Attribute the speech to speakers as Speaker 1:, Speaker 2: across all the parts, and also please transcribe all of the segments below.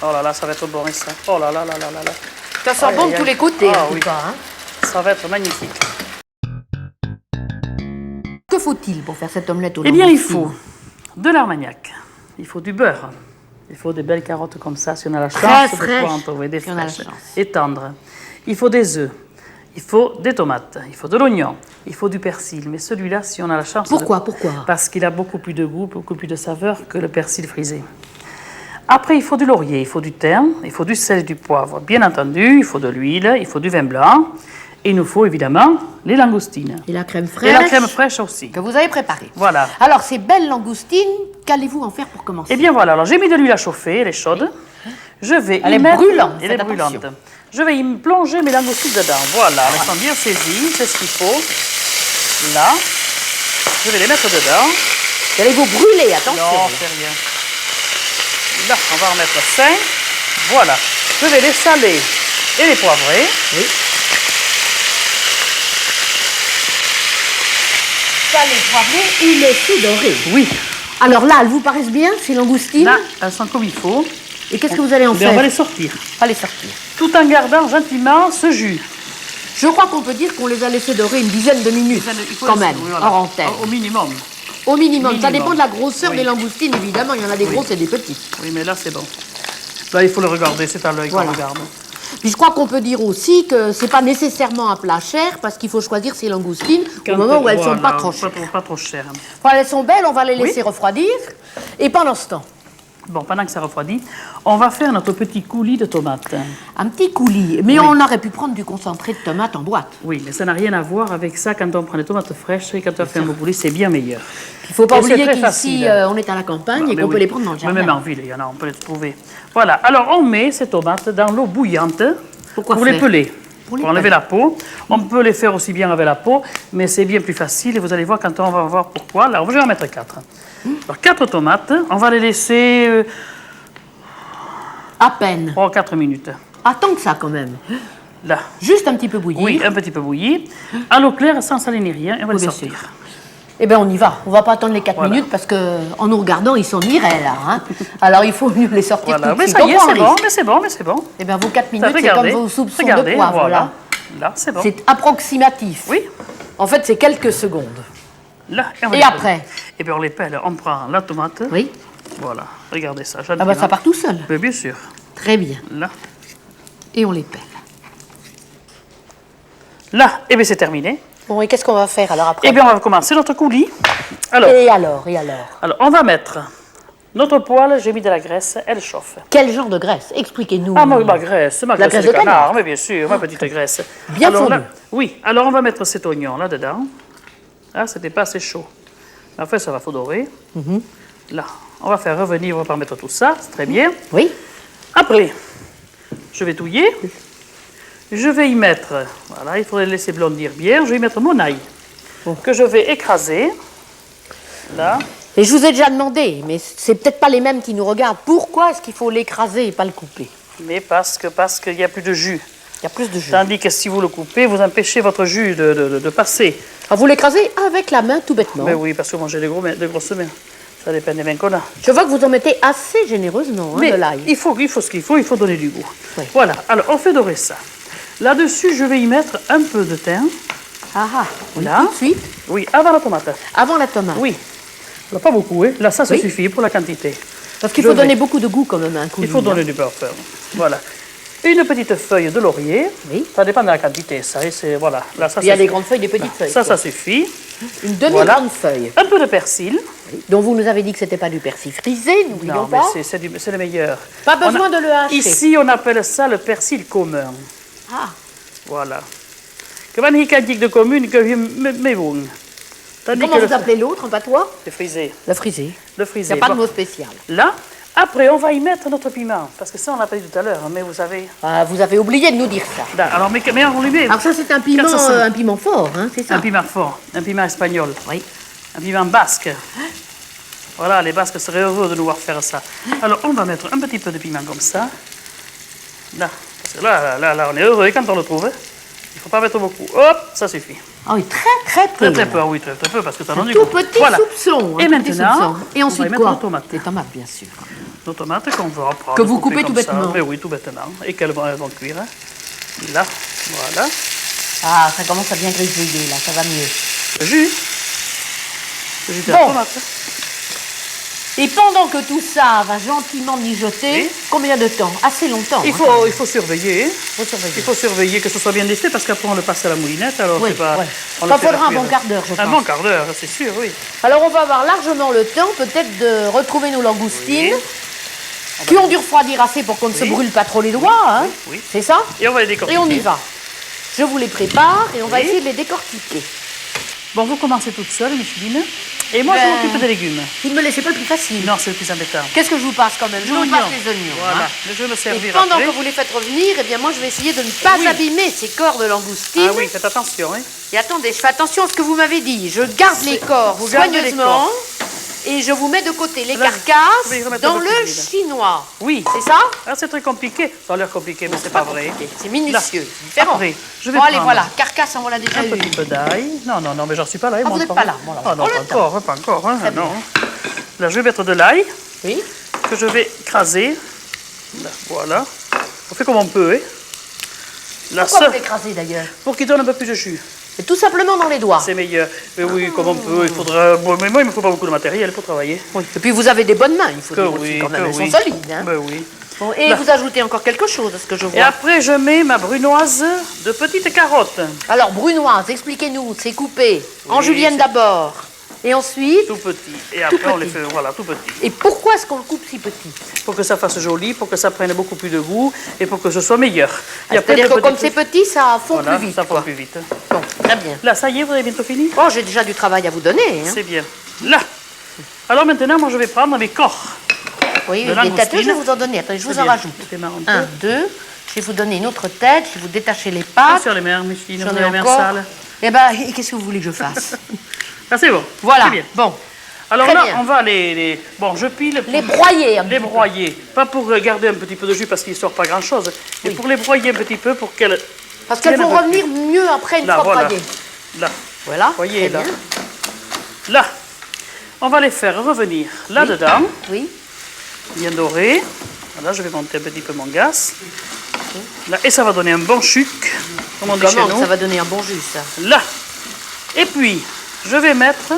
Speaker 1: Oh là là, ça va être bon, ça. Oh là là là là là là.
Speaker 2: Ça sent bon de tous les côtés, en tout cas. Hein.
Speaker 1: Ça va être magnifique.
Speaker 2: Que faut-il pour faire cette omelette au
Speaker 1: Eh bien,
Speaker 2: langoustine?
Speaker 1: il faut de l'armagnac, il faut du beurre, il faut des belles carottes comme ça, si on a la chance de pouvoir en trouver des fraîches et tendres. Il faut des œufs, il faut des tomates, il faut de l'oignon, il faut du persil. Mais celui-là, si on a la chance...
Speaker 2: Pourquoi?
Speaker 1: Parce qu'il a beaucoup plus de goût, beaucoup plus de saveur que le persil frisé. Après, il faut du laurier, il faut du thym, il faut du sel et du poivre. Bien entendu, il faut de l'huile, il faut du vin blanc. Et il nous faut évidemment les langoustines.
Speaker 2: Et la crème fraîche.
Speaker 1: Et la crème fraîche aussi.
Speaker 2: Que vous avez préparée.
Speaker 1: Voilà.
Speaker 2: Alors, ces belles langoustines, qu'allez-vous en faire pour commencer?
Speaker 1: Eh bien voilà, alors j'ai mis de l'huile à chauffer, elle est chaude. Je vais
Speaker 2: Elle
Speaker 1: y
Speaker 2: est
Speaker 1: mettre...
Speaker 2: brûlante,
Speaker 1: Elle est
Speaker 2: faites
Speaker 1: brûlante.
Speaker 2: attention.
Speaker 1: Je vais y plonger mes langoustines dedans. Voilà, elles sont bien saisies, c'est ce qu'il faut. Là, je vais les mettre dedans.
Speaker 2: Allez vous brûler, attention.
Speaker 1: Non, c'est rien. Là, on va en mettre 5. Voilà. Je vais les saler et les poivrer.
Speaker 2: Oui. Salé, poivré, il est tout doré.
Speaker 1: Oui.
Speaker 2: Alors là, elles vous paraissent bien, ces langoustines?
Speaker 1: Là, elles sont comme il faut.
Speaker 2: Et qu'est-ce que vous allez en
Speaker 1: Eh
Speaker 2: faire?
Speaker 1: bien, on va les sortir.
Speaker 2: On va les sortir.
Speaker 1: Tout en gardant gentiment ce jus.
Speaker 2: Je crois qu'on peut dire qu'on les a laissés dorer une dizaine de minutes, quand même,
Speaker 1: voilà.
Speaker 2: hors antenne.
Speaker 1: Au minimum.
Speaker 2: Au minimum. Ça
Speaker 1: Minimum.
Speaker 2: dépend de la grosseur
Speaker 1: Oui.
Speaker 2: des langoustines, évidemment. Il y en a des grosses et des petites.
Speaker 1: Oui, mais là, c'est bon. Là, il faut le regarder, c'est à l'œil
Speaker 2: Voilà.
Speaker 1: qu'on regarde.
Speaker 2: Puis je crois qu'on peut dire aussi que c'est pas nécessairement un plat cher, parce qu'il faut choisir ces langoustines au moment où elles sont pas trop chères.
Speaker 1: Pas trop chères.
Speaker 2: Quand elles sont belles, on va les laisser
Speaker 1: Oui.
Speaker 2: refroidir. Et pendant ce temps,
Speaker 1: Bon, pendant que ça refroidit, on va faire notre petit coulis de tomates.
Speaker 2: un petit coulis. Mais on aurait pu prendre du concentré de tomate en boîte.
Speaker 1: Oui, mais ça n'a rien à voir avec ça quand on prend des tomates fraîches et quand on fait un coulis, c'est bien meilleur.
Speaker 2: Il faut pas
Speaker 1: Et c'est
Speaker 2: oublier
Speaker 1: très
Speaker 2: qu'ici,
Speaker 1: facile.
Speaker 2: on est à la campagne
Speaker 1: Non,
Speaker 2: et
Speaker 1: mais
Speaker 2: qu'on
Speaker 1: oui.
Speaker 2: peut les prendre dans le
Speaker 1: Mais même
Speaker 2: jardin.
Speaker 1: en ville, il y en a, on peut les trouver. Voilà, alors on met ces tomates dans l'eau bouillante
Speaker 2: Pourquoi
Speaker 1: pour les
Speaker 2: faire?
Speaker 1: peler.
Speaker 2: Pour les
Speaker 1: Pour enlever
Speaker 2: peler.
Speaker 1: la peau. On peut les faire aussi bien avec la peau, mais c'est bien plus facile et vous allez voir quand on va voir pourquoi. Là, je vais en mettre 4. Alors 4 tomates, on va les laisser
Speaker 2: À peine.
Speaker 1: 3-4 minutes.
Speaker 2: Attends que ça, quand même.
Speaker 1: Là.
Speaker 2: Juste un petit peu bouillir.
Speaker 1: Oui, un petit peu bouilli. À l'eau claire, sans saler ni rien, et on va les
Speaker 2: bien
Speaker 1: sortir.
Speaker 2: sûr. Eh bien, on y va. On va pas attendre les 4
Speaker 1: Voilà.
Speaker 2: minutes parce que, en nous regardant, ils sont mirés, là. Hein. Alors, il faut mieux les sortir
Speaker 1: Voilà,
Speaker 2: tout de
Speaker 1: mais
Speaker 2: suite.
Speaker 1: ça y est,
Speaker 2: On prend
Speaker 1: c'est
Speaker 2: un
Speaker 1: bon,
Speaker 2: risque.
Speaker 1: mais c'est bon, mais c'est bon.
Speaker 2: Eh bien, vos 4 minutes, c'est
Speaker 1: Regardez,
Speaker 2: comme vos soupçons
Speaker 1: regardez,
Speaker 2: de poivre,
Speaker 1: voilà.
Speaker 2: là.
Speaker 1: Là, c'est bon.
Speaker 2: C'est approximatif.
Speaker 1: Oui.
Speaker 2: En fait, c'est quelques secondes.
Speaker 1: Là, on va
Speaker 2: Et
Speaker 1: les
Speaker 2: après?
Speaker 1: peler. Et bien, on les pèle. On prend la tomate.
Speaker 2: Oui.
Speaker 1: Voilà, regardez ça.
Speaker 2: Ah bah, ça part tout seul.
Speaker 1: Mais bien sûr.
Speaker 2: Très bien.
Speaker 1: Là.
Speaker 2: Et on les pèle.
Speaker 1: Là, et bien c'est terminé.
Speaker 2: Bon, et qu'est-ce qu'on va faire alors après?
Speaker 1: Et bien on va commencer notre coulis. Alors,
Speaker 2: Et alors?
Speaker 1: alors, on va mettre notre poêle, j'ai mis de la graisse, elle chauffe.
Speaker 2: Quel genre de graisse? Expliquez-nous.
Speaker 1: Ah, ma graisse
Speaker 2: La graisse
Speaker 1: de
Speaker 2: de
Speaker 1: canard,
Speaker 2: canard.
Speaker 1: mais bien sûr, ma petite graisse.
Speaker 2: Bien
Speaker 1: alors,
Speaker 2: fondue.
Speaker 1: là, oui, alors on va mettre cet oignon là-dedans. Là, c'était pas assez chaud. Après, ça va fodorer. Là, on va faire revenir, on va pas mettre tout ça, c'est très bien.
Speaker 2: Oui.
Speaker 1: Après, je vais touiller. Je vais y mettre, voilà, il faudrait le laisser blondir bien. Je vais y mettre mon ail, que je vais écraser. Là.
Speaker 2: Et je vous ai déjà demandé, mais c'est peut-être pas les mêmes qui nous regardent. Pourquoi est-ce qu'il faut l'écraser et pas le couper?
Speaker 1: Mais parce qu'il n'y a plus de jus.
Speaker 2: Il y a plus de jus.
Speaker 1: Tandis que si vous le coupez, vous empêchez votre jus de passer.
Speaker 2: Ah, vous l'écrasez avec la main, tout bêtement.
Speaker 1: Mais oui, parce que moi j'ai des grosses mains. Ça dépend des mains qu'on a.
Speaker 2: Je vois que vous en mettez assez généreusement, hein,
Speaker 1: Mais
Speaker 2: de l'ail.
Speaker 1: il faut ce qu'il faut donner du goût.
Speaker 2: Oui.
Speaker 1: Voilà, alors on fait dorer ça. Là-dessus, je vais y mettre un peu de thym.
Speaker 2: Oui,
Speaker 1: Là.
Speaker 2: tout de suite,
Speaker 1: Oui, avant la tomate.
Speaker 2: avant la tomate.
Speaker 1: Oui. Alors, pas beaucoup, hein. Là, ça
Speaker 2: Oui.
Speaker 1: suffit pour la quantité.
Speaker 2: Parce qu'il
Speaker 1: Je
Speaker 2: faut
Speaker 1: vais-
Speaker 2: donner beaucoup de goût quand même à un coulis.
Speaker 1: Il faut donner du beurre ferme. Voilà. Une petite feuille de laurier.
Speaker 2: Oui.
Speaker 1: Ça dépend de la quantité, ça. Et c'est, voilà. Là, ça
Speaker 2: Il y a
Speaker 1: suffit.
Speaker 2: des grandes feuilles, des petites feuilles.
Speaker 1: Ça,
Speaker 2: quoi.
Speaker 1: ça suffit.
Speaker 2: Une demi-grande
Speaker 1: Voilà.
Speaker 2: feuille.
Speaker 1: Un peu de persil.
Speaker 2: Dont vous nous avez dit que c'était pas du persil frisé, n'oublions
Speaker 1: Non, mais
Speaker 2: pas.
Speaker 1: c'est le meilleur.
Speaker 2: Pas
Speaker 1: On
Speaker 2: besoin de le hacher.
Speaker 1: Ici, on appelle ça le persil commun.
Speaker 2: Ah,
Speaker 1: Voilà. Que van hier dit de commune que mais bon. Tandis
Speaker 2: comment
Speaker 1: que
Speaker 2: vous
Speaker 1: le
Speaker 2: appelez l'autre en patois?
Speaker 1: le frisé.
Speaker 2: Le frisé.
Speaker 1: Le
Speaker 2: Il
Speaker 1: frisé.
Speaker 2: n'y a pas de
Speaker 1: Bon.
Speaker 2: mot spécial.
Speaker 1: Là, après, on va y mettre notre piment. Parce que ça, on l'a pas dit tout à l'heure, mais vous savez.
Speaker 2: Ah, vous avez oublié de nous dire ça.
Speaker 1: Là, alors, mais on lui met
Speaker 2: Alors ça, c'est un piment,
Speaker 1: 400.
Speaker 2: un piment fort, hein, c'est ça?
Speaker 1: un piment fort, un piment espagnol.
Speaker 2: Oui.
Speaker 1: Un piment basque. Voilà, les Basques seraient heureux de nous voir faire ça. Alors, on va mettre un petit peu de piment comme ça. Là, parce que là, on est heureux quand on le trouve. Il ne faut pas mettre beaucoup. Hop, ça suffit.
Speaker 2: Ah oui, très peu.
Speaker 1: Très peu, oui, très peu, parce que ça donne du
Speaker 2: Tout
Speaker 1: goût.
Speaker 2: petit
Speaker 1: Voilà.
Speaker 2: soupçon.
Speaker 1: Et
Speaker 2: un petit
Speaker 1: maintenant,
Speaker 2: soupçon. Et
Speaker 1: on va
Speaker 2: ensuite
Speaker 1: y mettre
Speaker 2: quoi?
Speaker 1: la tomate.
Speaker 2: Les tomates, bien sûr.
Speaker 1: nos tomates qu'on va prendre.
Speaker 2: Que vous coupez tout
Speaker 1: comme ça.
Speaker 2: bêtement.
Speaker 1: Mais oui, tout bêtement. Et qu'elles vont cuire. Hein. Là, voilà.
Speaker 2: Ah, ça commence à bien grésiller, là, ça va mieux.
Speaker 1: Le jus. Le jus de la
Speaker 2: Bon.
Speaker 1: tomate.
Speaker 2: Et pendant que tout ça va gentiment mijoter,
Speaker 1: Oui.
Speaker 2: combien de temps? Assez longtemps.
Speaker 1: Il faut surveiller. Hein.
Speaker 2: surveiller.
Speaker 1: Il faut surveiller que ce soit bien défait parce qu'après on le passe à la moulinette. Alors
Speaker 2: Oui,
Speaker 1: c'est pas.
Speaker 2: ouais.
Speaker 1: On
Speaker 2: Ça
Speaker 1: le fait
Speaker 2: faudra un
Speaker 1: cuire.
Speaker 2: bon quart d'heure, je pense.
Speaker 1: Un bon quart d'heure, c'est sûr, oui.
Speaker 2: Alors on va avoir largement le temps peut-être de retrouver nos langoustines
Speaker 1: Oui.
Speaker 2: qui ont dû refroidir assez pour qu'on ne se
Speaker 1: Oui.
Speaker 2: brûle pas trop les doigts. Hein.
Speaker 1: Oui.
Speaker 2: C'est ça?
Speaker 1: Et on va les décortiquer.
Speaker 2: Et on y va. Je vous les prépare et on va
Speaker 1: Oui.
Speaker 2: essayer de les décortiquer.
Speaker 1: Bon, vous commencez toute seule, Micheline. Et moi, je
Speaker 2: Ben,
Speaker 1: m'occupe des légumes.
Speaker 2: Vous ne me laissez pas le plus facile.
Speaker 1: Non, c'est le plus embêtant.
Speaker 2: Qu'est-ce que je vous passe quand même? Je vous
Speaker 1: L'oignon.
Speaker 2: passe les oignons.
Speaker 1: Voilà.
Speaker 2: hein.
Speaker 1: Mais je vais me
Speaker 2: Et
Speaker 1: servir
Speaker 2: pendant
Speaker 1: après.
Speaker 2: que vous les faites revenir, eh bien moi je vais essayer de ne pas
Speaker 1: Oui.
Speaker 2: abîmer ces corps de langoustine.
Speaker 1: Ah oui, faites attention. Hein.
Speaker 2: Et attendez, je fais attention à ce que vous m'avez dit. Je garde les corps
Speaker 1: vous gardez les
Speaker 2: soigneusement
Speaker 1: corps.
Speaker 2: et je vous mets de côté les
Speaker 1: Là, je
Speaker 2: carcasses
Speaker 1: vais y remettre
Speaker 2: dans
Speaker 1: un peu
Speaker 2: le
Speaker 1: de huile.
Speaker 2: chinois.
Speaker 1: Oui.
Speaker 2: C'est ça?
Speaker 1: Ah, c'est très compliqué. Ça a l'air compliqué, mais c'est pas vrai.
Speaker 2: compliqué, c'est minutieux,
Speaker 1: Là.
Speaker 2: c'est différent.
Speaker 1: Après, je vais
Speaker 2: Bon, allez,
Speaker 1: prendre
Speaker 2: voilà, carcasse, on l'a déjà
Speaker 1: un
Speaker 2: eu.
Speaker 1: petit peu d'ail. Non, mais j'en suis pas là.
Speaker 2: Ah, vous n'êtes pas là. Bon, alors,
Speaker 1: Ah non,
Speaker 2: on
Speaker 1: pas
Speaker 2: le
Speaker 1: encore, pas encore. Hein,
Speaker 2: Très bien.
Speaker 1: non. Là, je vais mettre de l'ail
Speaker 2: Oui.
Speaker 1: que je vais écraser. Là, voilà. On fait comme on peut. Hein. Là,
Speaker 2: Pourquoi
Speaker 1: ça,
Speaker 2: vous l'écrasez d'ailleurs?
Speaker 1: pour qu'il donne un peu plus de jus.
Speaker 2: Et tout simplement dans les doigts.
Speaker 1: C'est meilleur. Mais oui, comme on peut. Il faudra. Bon, mais moi, il me faut pas beaucoup de matériel pour travailler.
Speaker 2: Oui. Et puis vous avez des bonnes mains, il faut
Speaker 1: Que
Speaker 2: dire aussi
Speaker 1: oui,
Speaker 2: quand même.
Speaker 1: que
Speaker 2: Elles
Speaker 1: oui.
Speaker 2: sont solides. Hein.
Speaker 1: Ben oui.
Speaker 2: Bon, et
Speaker 1: Là.
Speaker 2: vous ajoutez encore quelque chose, à ce que je vois.
Speaker 1: Et après, je mets ma brunoise de petites carottes.
Speaker 2: Alors, brunoise, expliquez-nous, c'est coupé en
Speaker 1: Oui,
Speaker 2: julienne
Speaker 1: c'est-
Speaker 2: d'abord. Et ensuite,
Speaker 1: Tout petit. Et après, on les
Speaker 2: petit.
Speaker 1: fait, voilà, tout petit.
Speaker 2: et pourquoi est-ce qu'on le coupe si petit?
Speaker 1: Pour que ça fasse joli, pour que ça prenne beaucoup plus de goût et pour que ce soit meilleur. Il y a plein
Speaker 2: C'est-à-dire
Speaker 1: de
Speaker 2: que comme
Speaker 1: petits
Speaker 2: c'est petit, ça fond
Speaker 1: Voilà,
Speaker 2: plus vite.
Speaker 1: ça fond
Speaker 2: quoi.
Speaker 1: plus vite.
Speaker 2: Bon, très bien.
Speaker 1: Là, ça y est, vous avez bientôt fini?
Speaker 2: Oh, j'ai déjà du travail à vous donner. Hein.
Speaker 1: C'est bien. Là. Alors maintenant, moi, je vais prendre mes corps.
Speaker 2: Oui,
Speaker 1: de
Speaker 2: des
Speaker 1: langoustine.
Speaker 2: têtes, je vais vous en donner. Attendez, je vous
Speaker 1: C'est
Speaker 2: en
Speaker 1: bien.
Speaker 2: rajoute.
Speaker 1: C'est marrant. Un
Speaker 2: 1,
Speaker 1: peu.
Speaker 2: 2. Je vais vous donner une autre tête. Je vais vous détacher les
Speaker 1: Pas
Speaker 2: pattes.
Speaker 1: sur les mers, Micheline,
Speaker 2: J'en
Speaker 1: vous
Speaker 2: ai
Speaker 1: avez les mers
Speaker 2: encore.
Speaker 1: sales.
Speaker 2: Eh ben, et qu'est-ce que vous voulez que je fasse?
Speaker 1: Ah, c'est bon.
Speaker 2: Voilà.
Speaker 1: C'est bien.
Speaker 2: Bon,
Speaker 1: Alors
Speaker 2: Très
Speaker 1: là,
Speaker 2: bien.
Speaker 1: on va les... Bon, je pile...
Speaker 2: les broyer. un
Speaker 1: Les
Speaker 2: petit peu.
Speaker 1: broyer. Pas pour garder un petit peu de jus parce qu'il ne sort pas grand-chose, mais
Speaker 2: Oui.
Speaker 1: pour les broyer un petit peu pour qu'elles...
Speaker 2: Parce qu'elles
Speaker 1: tiennent
Speaker 2: vont
Speaker 1: un peu
Speaker 2: revenir mieux après une
Speaker 1: Là,
Speaker 2: fois
Speaker 1: voilà.
Speaker 2: broyées.
Speaker 1: Là.
Speaker 2: Voilà.
Speaker 1: Voyez,
Speaker 2: très
Speaker 1: là.
Speaker 2: bien.
Speaker 1: Là. On va les faire revenir là-dedans,
Speaker 2: Oui.
Speaker 1: bien doré. Voilà, je vais monter un petit peu mon gaz. Là, et ça va donner un bon chuc, comme on dit chez
Speaker 2: Comment
Speaker 1: nous.
Speaker 2: ça va donner un bon jus, ça?
Speaker 1: Là. Et puis, je vais mettre...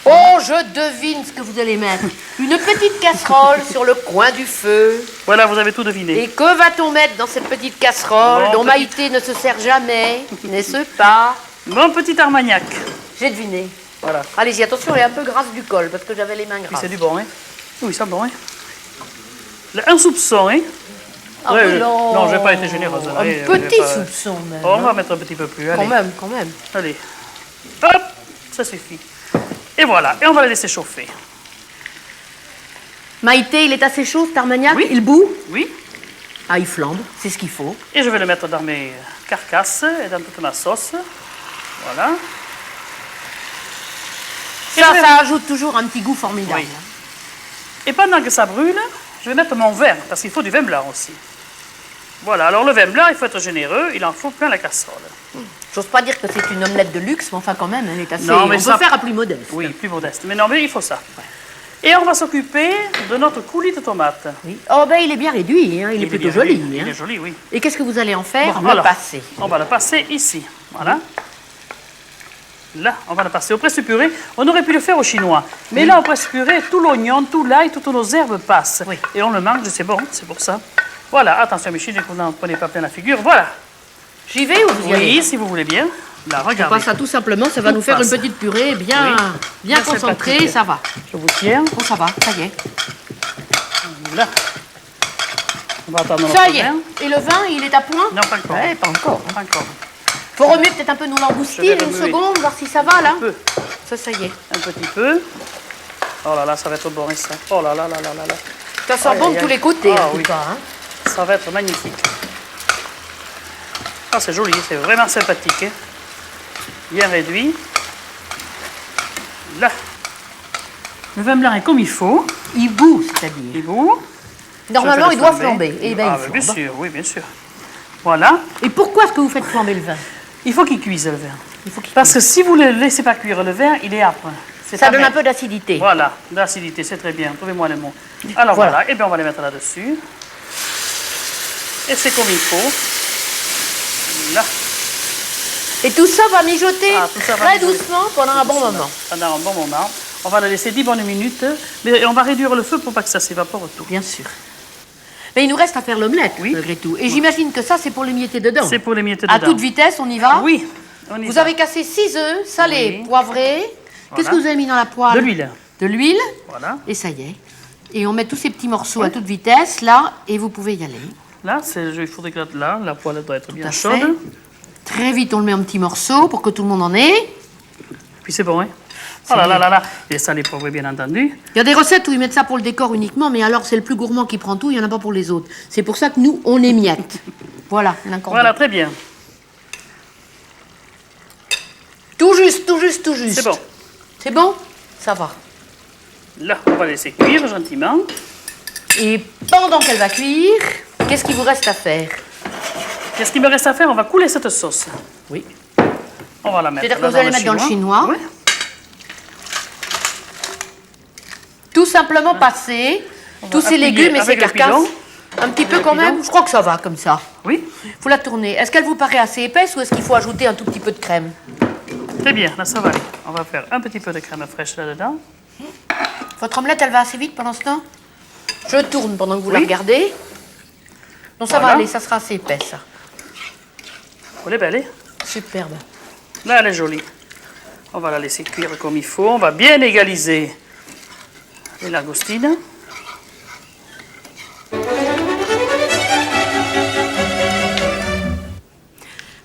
Speaker 2: Oh, je devine ce que vous allez mettre. Une petite casserole sur le coin du feu.
Speaker 1: Voilà, vous avez tout deviné.
Speaker 2: Et que va-t-on mettre dans cette petite casserole
Speaker 1: Bon,
Speaker 2: dont
Speaker 1: petit-
Speaker 2: Maïté ne se sert jamais, n'est-ce pas?
Speaker 1: Mon petit armagnac.
Speaker 2: J'ai deviné.
Speaker 1: Voilà.
Speaker 2: Allez-y, attention, elle est un peu grasse du col parce que j'avais les mains
Speaker 1: Et
Speaker 2: grasses.
Speaker 1: c'est du bon, hein? Oui, c'est bon, hein? Là, un soupçon, hein?
Speaker 2: Ah,
Speaker 1: Ouais,
Speaker 2: mais non,
Speaker 1: je n'ai pas été généreuse.
Speaker 2: Un
Speaker 1: Allez, je vais
Speaker 2: petit
Speaker 1: pas-
Speaker 2: soupçon même.
Speaker 1: Oh, on va
Speaker 2: hein.
Speaker 1: mettre un petit peu plus, allez.
Speaker 2: Quand même, quand même.
Speaker 1: Allez. Hop, ça suffit. Et voilà, et on va le laisser chauffer.
Speaker 2: Maïté, il est assez chaud, cet armagnac?
Speaker 1: Oui.
Speaker 2: Il bout?
Speaker 1: Oui,
Speaker 2: Ah, il flambe, c'est ce qu'il faut.
Speaker 1: et je vais le mettre dans mes carcasses et dans toute ma sauce. Voilà. Et
Speaker 2: Ça,
Speaker 1: je vais-
Speaker 2: ça ajoute toujours un petit goût formidable.
Speaker 1: Oui. Et pendant que ça brûle, je vais mettre mon vin, parce qu'il faut du vin blanc aussi. Voilà, alors le vin blanc, il faut être généreux, il en faut plein la casserole.
Speaker 2: J'ose pas dire que c'est une omelette de luxe, mais enfin quand même, elle est assez...
Speaker 1: Non, mais
Speaker 2: on
Speaker 1: ça-
Speaker 2: peut faire à plus modeste.
Speaker 1: Oui, plus modeste. Mais non, mais il faut ça. Et on va s'occuper de notre coulis de tomates.
Speaker 2: Oui. Oh ben il est bien réduit, hein, il est plutôt
Speaker 1: bien
Speaker 2: joli.
Speaker 1: joli,
Speaker 2: hein.
Speaker 1: Il est joli, oui.
Speaker 2: Et qu'est-ce que vous allez en faire?
Speaker 1: Bon,
Speaker 2: Le
Speaker 1: alors,
Speaker 2: passer.
Speaker 1: On va le passer ici. Voilà. Là, on va le passer au presse-purée. On aurait pu le faire au chinois. Mais là, au presse-purée, tout l'oignon, tout l'ail, toutes nos herbes passent.
Speaker 2: Oui.
Speaker 1: Et on le mange, c'est bon, c'est pour ça. Voilà, attention, Michel, vous n'en prenez pas plein la figure. Voilà.
Speaker 2: J'y vais ou vous y allez?
Speaker 1: Oui, si vous voulez bien. Là,
Speaker 2: Je
Speaker 1: regardez.
Speaker 2: pense à tout simplement, ça va
Speaker 1: Tout
Speaker 2: nous faire une
Speaker 1: passe.
Speaker 2: petite purée bien,
Speaker 1: Oui.
Speaker 2: bien
Speaker 1: Bien
Speaker 2: concentrée,
Speaker 1: sympathique.
Speaker 2: ça va.
Speaker 1: Je vous tiens.
Speaker 2: Bon, ça va, ça y est.
Speaker 1: Là. On va attendre
Speaker 2: Ça
Speaker 1: notre
Speaker 2: y est.
Speaker 1: vin.
Speaker 2: Et le vin, il est à point?
Speaker 1: Non, pas encore.
Speaker 2: Ouais, pas encore.
Speaker 1: Pas encore.
Speaker 2: Faut remuer peut-être un peu nos
Speaker 1: Je
Speaker 2: langoustines,
Speaker 1: vais
Speaker 2: une
Speaker 1: remuer.
Speaker 2: seconde, voir si ça va là.
Speaker 1: Un peu.
Speaker 2: Ça y est.
Speaker 1: Un petit peu. Oh là là, ça va être bon, ça. Oh là là là là là là.
Speaker 2: Ça sent
Speaker 1: Aïe,
Speaker 2: bon
Speaker 1: aïe,
Speaker 2: de tous
Speaker 1: aïe.
Speaker 2: les côtés,
Speaker 1: Ah,
Speaker 2: en tout
Speaker 1: oui.
Speaker 2: cas. Hein.
Speaker 1: Ça va être magnifique. Ah, c'est joli, c'est vraiment sympathique. Hein. Bien réduit. Là. Le vin blanc est comme il faut.
Speaker 2: Il bout, c'est-à-dire.
Speaker 1: Il bout.
Speaker 2: Normalement,
Speaker 1: Je
Speaker 2: il
Speaker 1: fais
Speaker 2: doit
Speaker 1: le
Speaker 2: flamber. Et ben,
Speaker 1: Ah,
Speaker 2: il
Speaker 1: bien
Speaker 2: flambe.
Speaker 1: sûr, oui, bien sûr. Voilà.
Speaker 2: Et pourquoi est-ce que vous faites flamber le vin?
Speaker 1: Il faut qu'il cuise le vin.
Speaker 2: Il faut qu'il
Speaker 1: Parce que si vous ne le laissez pas cuire le vin, il est âpre.
Speaker 2: Ça donne un peu d'acidité.
Speaker 1: Voilà, d'acidité, c'est très bien. Trouvez-moi le mot. Alors voilà, et bien on va les mettre là-dessus. Et c'est comme il faut. Là.
Speaker 2: Et tout ça va mijoter très
Speaker 1: mijoter
Speaker 2: doucement pendant un bon moment.
Speaker 1: Pendant un bon moment. On va le laisser 10 bonnes minutes, mais on va réduire le feu pour pas que ça s'évapore tout.
Speaker 2: Bien sûr. Mais il nous reste à faire l'omelette, malgré tout. Et j'imagine que ça, c'est pour l'émietter dedans.
Speaker 1: C'est pour l'émietter dedans.
Speaker 2: À toute vitesse, on y va?
Speaker 1: Oui, on y va.
Speaker 2: Vous avez cassé 6 œufs, salés, poivrés.
Speaker 1: Voilà.
Speaker 2: Qu'est-ce que vous avez mis dans la poêle?
Speaker 1: De l'huile.
Speaker 2: De l'huile.
Speaker 1: Voilà.
Speaker 2: Et ça y est. Et on met tous ces petits morceaux à toute vitesse, là, et vous pouvez y aller.
Speaker 1: Là, il faudrait que là, la poêle doit être bien
Speaker 2: fait.
Speaker 1: chaude.
Speaker 2: Très vite, on le met en petits morceaux pour que tout le monde en ait.
Speaker 1: Puis c'est bon, hein? Oh là là là là. Et ça, les poivrés, bien entendu.
Speaker 2: Il y a des recettes où ils mettent ça pour le décor uniquement, mais alors c'est le plus gourmand qui prend tout, il n'y en a pas pour les autres. C'est pour ça que nous, on émiette. Voilà, l'incondé.
Speaker 1: Voilà, très bien.
Speaker 2: Tout juste, tout juste, tout juste.
Speaker 1: C'est bon.
Speaker 2: C'est bon? Ça va.
Speaker 1: Là, on va laisser cuire gentiment.
Speaker 2: Et pendant qu'elle va cuire, qu'est-ce qu'il vous reste à faire?
Speaker 1: Qu'est-ce qu'il me reste à faire? On va couler cette sauce.
Speaker 2: Oui.
Speaker 1: On va la mettre.
Speaker 2: C'est-à-dire que vous allez mettre dans le chinois.
Speaker 1: Oui.
Speaker 2: Tout simplement passer tous ces légumes et ces carcasses. Un petit peu quand même. Je crois que ça va comme ça.
Speaker 1: Oui.
Speaker 2: Vous la tournez. Est-ce qu'elle vous paraît assez épaisse ou est-ce qu'il faut ajouter un tout petit peu de crème?
Speaker 1: Très bien, là ça va aller. On va faire un petit peu de crème fraîche là-dedans.
Speaker 2: Votre omelette, elle va assez vite pendant ce temps? Je tourne pendant que vous la regardez. Non, ça va aller, ça sera assez épais, ça.
Speaker 1: Elle est belle, hein?
Speaker 2: Superbe.
Speaker 1: Là, elle est jolie. On va la laisser cuire comme il faut. On va bien égaliser les langoustines.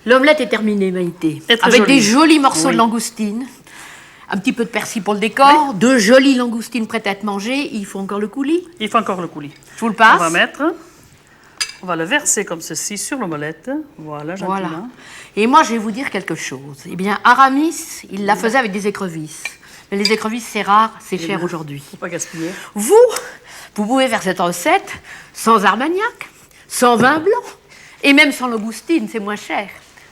Speaker 2: L'omelette est terminée, Maïté. Avec
Speaker 1: jolie.
Speaker 2: des jolis morceaux de langoustine. Un petit peu de persil pour le décor. De jolies langoustines prêtes à être mangées. Il faut encore le coulis.
Speaker 1: Il faut encore le coulis.
Speaker 2: Je vous le passe.
Speaker 1: On va le verser comme ceci sur l'omelette. Voilà, gentiment.
Speaker 2: Voilà. Et moi, je vais vous dire quelque chose. Eh bien, Aramis, il la faisait avec des écrevisses. Mais les écrevisses, c'est rare, c'est cher aujourd'hui.
Speaker 1: Faut pas gaspiller.
Speaker 2: Vous pouvez faire cette recette sans armagnac, sans vin blanc, et même sans langoustine, c'est moins cher.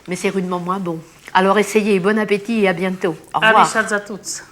Speaker 2: Mais c'est rudement moins bon. Alors essayez, bon appétit et à bientôt. Au revoir.
Speaker 1: Allez, chats à toutes.